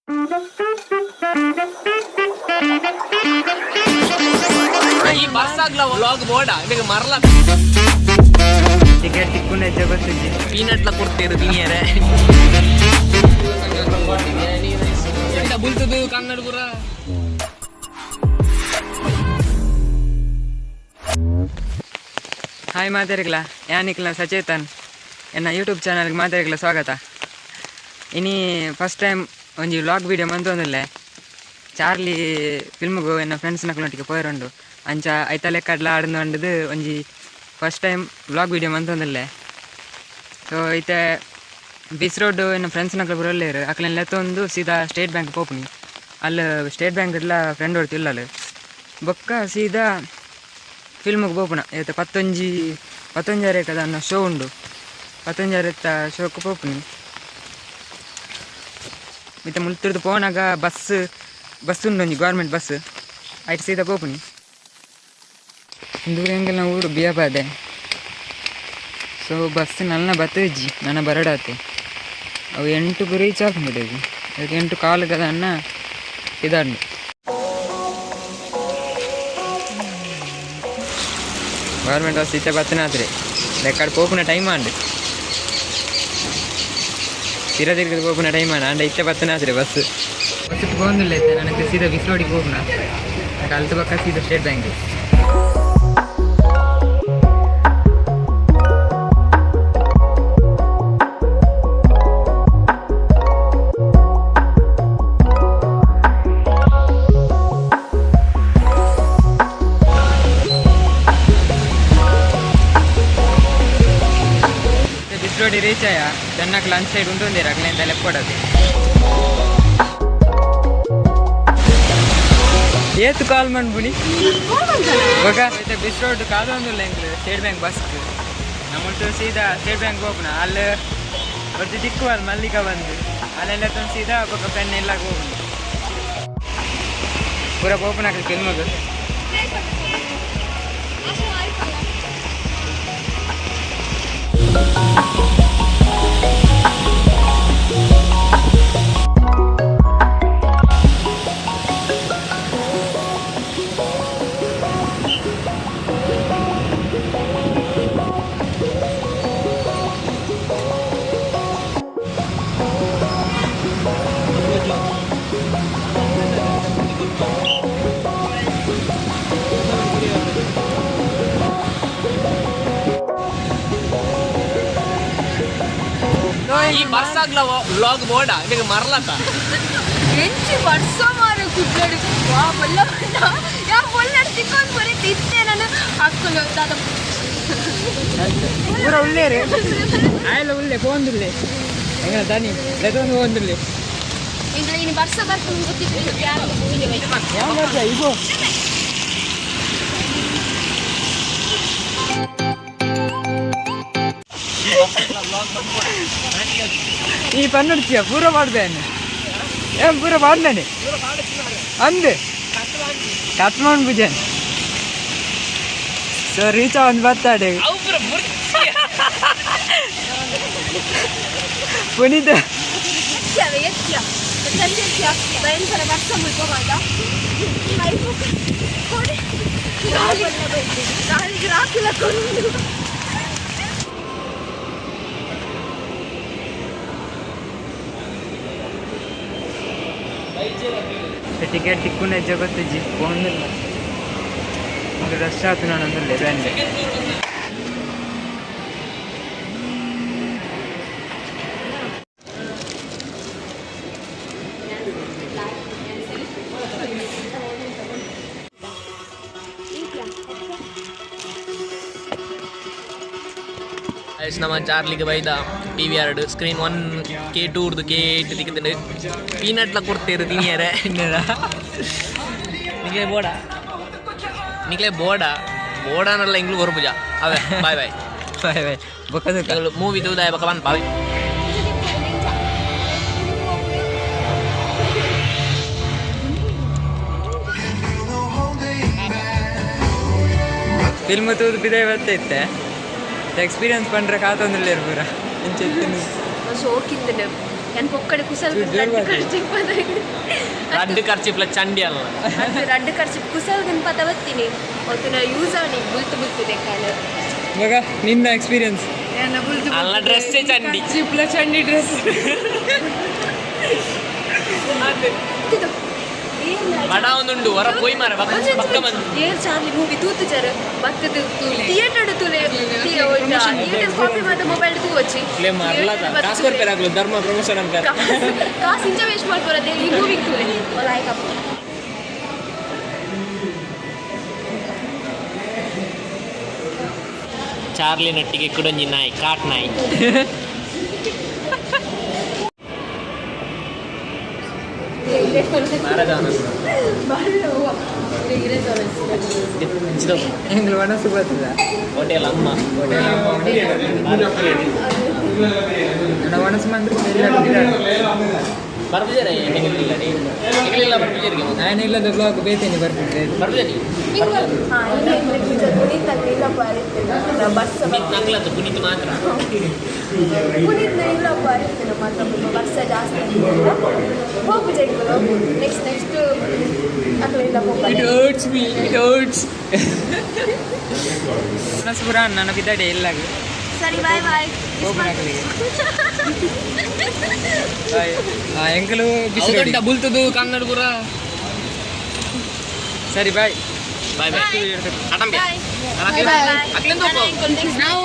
ಈ bus ಆಗ್ಲ vlog ಬೋರ್ಡ ಇದಕ್ಕೆ ಮರಲ ticket ತಿಕ್ಕೊಂಡೆ ಜಗತ್ತಿಗೆ ಪೀನಟ್ಲ ಕೊಡ್ತೀರು ದಿನಿಯರೆ ಬುಲ್ತದು ಕನ್ನಡ ಪುರ ಹಾಯ್ ಮಾತಾಡಿಗ್ಲ ಯಾನಿಕ್ಲ ಸಚೇತನ್ ಎನ್ನ ಯೂಟ್ಯೂಬ್ ಚಾನಲ್ಗೆ ಮಾತಾಡಿಗ್ಲ ಸ್ವಾಗತ. ಇನಿ ಫಸ್ಟ್ ಟೈಮ್ ಒಂಜಿ ವ್ಲಾಗ್ ವೀಡಿಯೋ ಮಂತೊಂದುಲ್ಲೆ ಚಾರ್ಲಿ ಫಿಲ್ಮ್ಗೂ ಎನ್ನ ಫ್ರೆಂಡ್ಸ್ ನಕ್ಲೊಟ್ಟಿಗೆ ಪೋಯರುಂಡು ಅಂಚ ಐತ ಲೆಕ್ಕಡ್ಲ ಆಡ್ದು ಒಂಜಿ ಫಸ್ಟ್ ಟೈಮ್ ವ್ಲಾಗ್ ವೀಡಿಯೋ ಮಂತೊಂದುಲ್ಲೆ. ಸೊ ಐತೆ ಬಿಸ್ ರೋಡ್ ಎನ್ನ ಫ್ರೆಂಡ್ಸ್ ನಕ್ಲು ಬರೋಲ್ಲೇರು ಅಕ್ಲೆನ್ ಲೆತ್ತೊಂದು ಸೀದಾ ಸ್ಟೇಟ್ ಬ್ಯಾಂಕ್ ಪೋಪುನಿ. ಅಲ್ಲಿ ಸ್ಟೇಟ್ ಬ್ಯಾಂಕ್ ಎಲ್ಲ ಫ್ರೆಂಡ್ ಹೊಡ್ತು ಇಲ್ಲಲ್ಲಿ ಬೊಕ್ಕ ಸೀದಾ ಫಿಲ್ಮ್ಗೆ ಪೋಪುನ ಇವತ್ತು 11 ಕದ ಅನ್ನೋ ಶೋ ಉಂಡು 11 ಶೋಕ್ಕೆ ಪೋಪುನಿ. ಮತ್ತೆ ಮುಲ್ತಿರ್ದು ಪೋನಾಗ ಬಸ್ ಉಂಡು ಒಂಜಿ ಗೌರ್ಮೆಂಟ್ ಬಸ್ ಆಯ್ತು ಸೀದಾ ಪೋಪುನಿ. ದೂರ ಹೆಂಗೆಲ್ಲ ನಾವು ಊರು ಬಿಯಾಬಾದೆ. ಸೊ ಬಸ್ ನನ್ನ ಬತ್ತಜ್ಜಿ ನನ್ನ ಬರಡಾತೆ ಅವು 8ಗೂ ರೀಚ್ ಆಗ್ಬಿಡೋದು ಅದಕ್ಕೆ 8 ಕಾಲು ಕದ ಅನ್ನ ಇದಾಂಡು. ಗೌರ್ಮೆಂಟ್ ಬಸ್ ಇತ್ತೆ ಬತ್ತನಾತ್ರಿ ಲೆಕ್ಕಡ್ ಪೋಪುನ ಟೈಮ್ ಆಂಡು ತಿರದಿರ್ಗದ ಪೋಪುನ ಟೈಮ್ ಆಂಡ ಇತ್ತೆ ಬತ್ತನಾತ್ರಿ ಬಸ್ ಗೋಂದಿಲ್ಲ ಐತೆ ನನಗೆ ಸೀದಾ ಬಿಸ್ ರೋಡಿಗೆ ಪೋಪುನ ಕಲ್ತು ಪಕ್ಕ ಸೀದಾ ಸ್ಟೇಟ್ ಬ್ಯಾಂಕ್. ರೋಡಿ ರೀಚ್ ಆಯ ಚೆನ್ನಾಗಿ ಲಂಚ್ ಸೈಡ್ ಉಂಟೊಂದಿರ ಅಗ್ಲಿಂದ ಲೆಪ್ಪಡೋದು ಏತು ಕಾಲ್ ಮಾಡ್ಬಿಡಿ ಇವಾಗ ಮತ್ತೆ ಬಿಸ್ ರೋಡ್ ಕಾದೊಂದಿಲ್ಲ ಹೆಂಗ್ಲು ಸ್ಟೇಟ್ ಬ್ಯಾಂಕ್ ಬಸ್ ನಮ್ಮಟ್ಟು ಸೀದಾ ಸ್ಟೇಟ್ ಬ್ಯಾಂಕ್ ಹೋಗೋಣ ಅಲ್ಲಿ ಒಂದು ದಿಕ್ಕುವಲ್ಲ ಮಲ್ಲಿಕ ಬಂದು ಅಲ್ಲೆಲ್ಲ ತಂದು ಸೀದಾ ಒಬ್ಬ ಪೆನ್ ಎಲ್ಲ ಹೋಗೋಣ ಪೂರ ಓಪನ್ ಆಗ್ತದೆ ಫಿಲ್ಮದು. ಈ ಬಸ್ ಆಗ್ಲ ವ್ಲಾಗ್ ಬೋರ್ಡ ಇದಕ್ಕೆ ಮರಲತ್ತ ಎಂಚಿ ವರ್ಷ ಮಾರು ಕುಡ್ಲಾಡಿ ವಾ ಬಲ್ಲ ಬಣ್ಣ ಯಾ ಬೊಳ್ಳಾಡಿ ತಿಕ್ಕೊಂಡು ಬರೀ ತಿಂತೆ ನಾನು ಹಾಕ್ಕೊಂಡು ದಾದ ಪೂರ ಉಳ್ಳೇ ರೀ ಆಯ್ಲ ಉಳ್ಳೆ ಪೋಂದುಲ್ಲೆ ಹೆಂಗ ದಾನಿ ಲೆದೊಂದು ಹೋಂದುಲ್ಲೆ ಈಗ ಇನ್ನು ವರ್ಷ ಬರ್ಕೊಂಡು ಗೊತ್ತಿತ್ತು ಯಾರು ಯಾವ ವರ್ಷ ಇದು ಈ ಪನ್ನುಡ್ಚಿಯ ಪೂರ ಮಾಡ್ದೇನೆ ಏನ್ ಪೂರ ಮಾಡ್ದೇನೆ ಅಂದೆ ಕತ್ಮಂಡ್ ಬುಜನ್. ಸೊ ರೀಚ್ ಒಂದು ಬರ್ತಾಡೆ ಪುನೀತ ಭಯಂಕರ ವರ್ಷ ಮುಳ್ಕೋಬಾರ್ದ ನಾಳೆಗೆ ರಾಕಿಲ್ಲ ಕೊಂಡು ಟಿಕೆಟ್ ತಿಕ್ಕೊಂಡೆ ಜಗತ್ತಿಜ್ಜಿ ಫೋನ್ದಿಲ್ಲ ಒಂದು ರಶ್ ಆಯ್ತು ನಾನು ಒಂದಲ್ಲೇ ಬ್ಯಾಂಡೆ ನಮ್ಮ ಚಾರ್ಲಿಗೆ ಬೈದ PVR ಸ್ಕ್ರೀನ್ 1 K2 K8 ತಿಕ್ಕಿದ್ರೆ ಪೀನಟ್ಲ ಕೊಡ್ತೀರು ದಿನಿಯರೆ ನಿಕ್ಲೆ ಬೋಡನಲ್ಲ ಇಂಗ್ಲು ಹೊರಪುಜ ಅವೇ ಬಾಯ್ ಬಾಯ್ ಬಾಯ್ ಬಾಯ್ ಬೊಕ್ಕದ ಮೂವಿ ತೂದಾಯ ಬಕ ಬಂದ್ ಬಾಯ್. ಫಿಲ್ಮ್ ತೂದು ಬಿದಾಯ ಬರ್ತೈತೆ ಎಕ್ಸ್ಪೀರಿಯನ್ಸ್ ಪಂಡ್ರೆ ಕಾತೊಂದಿಲ್ಲ ಪೂರ ಇಂಚೆ ಸೋಕಿಂದನೆ ഞാൻ പൊക്കടെ കുസൽ ರಡ್ಡ್ ಖರ್ಚಿಪ್ಲ ಚಂಡಿ ಅಲ್ಲ ರಡ್ಡು ಖರ್ಚು ಕುಸಲ್ ಪದ ಬತ್ತೀನಿ ಅವತ್ತಿನ ಯೂಸ್ ಆಗಿ ಬುಲ್ತಿದೆ ಕಾಲ ಮಗ ನಿನ್ನ ಎಕ್ಸ್ಪೀರಿಯನ್ಸ್ ಅಲ್ಲ ಡ್ರೆಸ್ಸೇ ಚಂಡಿ ಚಿಪ್ಲ ಚಂಡಿ ಡ್ರೆಸ್ ಬಡ ಒಂದುಂಡು ಹೊರ ಪೋಯ್ ಮಾರ ಪಕ್ಕ ಬಂದು ಏರ್ ಚಾರ್ಲಿ ಮೂವಿ ತೂತು ಚರ ಬತ್ತದ ಥಿಯೇಟರ್ ತುಲೆ ಕಾಪಿ ಮತ್ತೆ ಮೊಬೈಲ್ ತೂ ವಚ್ಚಿ ಕಾಸು ಕೊಡ್ತಾರೆ ಧರ್ಮ ಪ್ರಮೋಷನ್ ಅಂತ ಕಾಸು ಇಂಚ ವೇಸ್ಟ್ ಮಾಡ್ಕೊಳದೆ ಈ ಮೂವಿಗೆ ತೂಲೆ ಲೈಕಪ್ಪ ಚಾರ್ಲಿ ನಟ್ಟಿಗೆ ಕುಡಂಜಿ ನಾಯಿ ಕಾಟ್ ನಾಯಿ ಎಂಗ್ಳು ಮನಸ್ಸು ಬರ್ತದ ಹೋಟೆಲ್ ಅಮ್ಮ ನನ್ನ ಮನಸ್ಸು ಮಂದ್ರೆ ಬರ್ಬಿದ್ದಾರೆ ಹೆಂಗಿಲ್ಲ ಬರ್ಬಿದ್ದೀರಿ ನಾನು ಇಲ್ಲದ ಬ್ಲಾಗ್ ಬೇತೇನೆ ಬರ್ತಿದ್ರೆ ಬರ್ಬಿದ್ದೀರಿ ಬಸ್ ನಗ್ಲತ್ತು ಕುಣಿತು ಮಾತ್ರ ಇಲ್ಲಪ್ಪ ಅರಿತೇನೆ ಮಾತ್ರ ಬಸ್ ಜಾಸ್ತಿ ಹೋಗು ಜೈಗಳು ನೆಕ್ಸ್ಟ್ ಅಕ್ಲಿಲ್ಲ ಮನಸ್ಸು ಪುರ ನನ್ನ ಬಿದ್ದಾಡೆ ಎಲ್ಲಾಗ ಸರಿ ಬಾಯ್ ಬಾಯ್ ಹೋಗು ನಕಲಿಗೆ ಎಂಕಲು ಬಿಸಿ ಬುಲ್ತದು ಕನ್ನಡ ಪುರ ಸರಿ ಬಾಯ್ ಬಾಯ್ ಬಾಯ್ ಬಾಯ್ ಅಕ್ಲೆಂದು ನಾವು